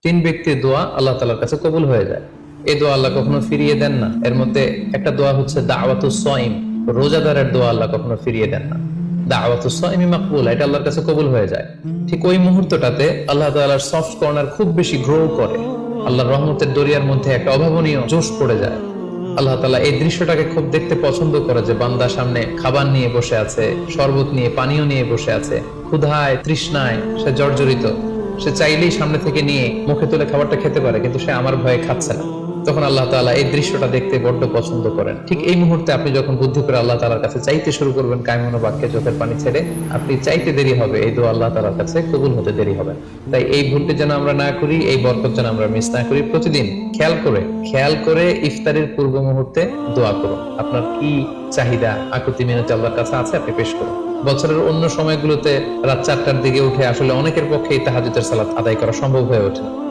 তিন ব্যক্তির দোয়া আল্লাহ তাআলার কাছে কবুল হয়ে যায়। এই দোয়া আল্লাহ কখনো ফিরিয়ে দেন না। এর মধ্যে একটা দোয়া হচ্ছে দাওয়াতুস সাইম, রোজাদারের দোয়া আল্লাহ কখনো ফিরিয়ে দেন না। দাওয়াতুস সাইমি মাকবুল, এটা আল্লাহর কাছে কবুল হয়ে যায়। ঠিক ওই মুহূর্তটাতে আল্লাহ তাআলার সফট কর্নার খুব বেশি গ্রো করে, আল্লাহর রহমতের দরিয়ার মধ্যে একটা অভাবনীয় জোশ পড়ে যায়। আল্লাহ তাআলা এই দৃশ্যটাকে খুব দেখতে পছন্দ করে যে বান্দা সামনে খাবার নিয়ে বসে আছে, শরবত নিয়ে, পানীয় নিয়ে বসে আছে, ক্ষুধায় তৃষ্ণায় সে জর্জরিত, সে চাইলেই সামনে থেকে নিয়ে মুখে তুলে খাবারটা খেতে পারে, কিন্তু সে আমার ভয়ে খাচ্ছে না। তখন আল্লাহ তাআলা এই দৃশ্যটা দেখতে বড্ড পছন্দ করেন। ঠিক এই মুহূর্তে আপনি যখন বুদ্ধি করে আল্লাহ তাআলার কাছে চাইতে শুরু করবেন, কায়মনো বাক্যে চোখের পানি ছেড়ে, আপনি চাইতে দেরি হবে, এই দোয়া আল্লাহ তাআলার কাছে কবুল হতে দেরি হবে। তাই এই ভুলটি যেন আমরা না করি, এই বরকত যেন আমরা মিস না করি। প্রতিদিন খেয়াল করে ইফতারের পূর্ব মুহূর্তে দোয়া করুন। আপনার কি চাহিদা, আকুতি মিনতি আল্লাহর কাছে আছে, আপনি পেশ করুন। বছরের অন্য সময়গুলোতে রাত 4টার দিকে উঠে আসলে অনেকের পক্ষে এই তাহাজ্জুদের সালাত আদায় করা সম্ভব হয়ে ওঠে না।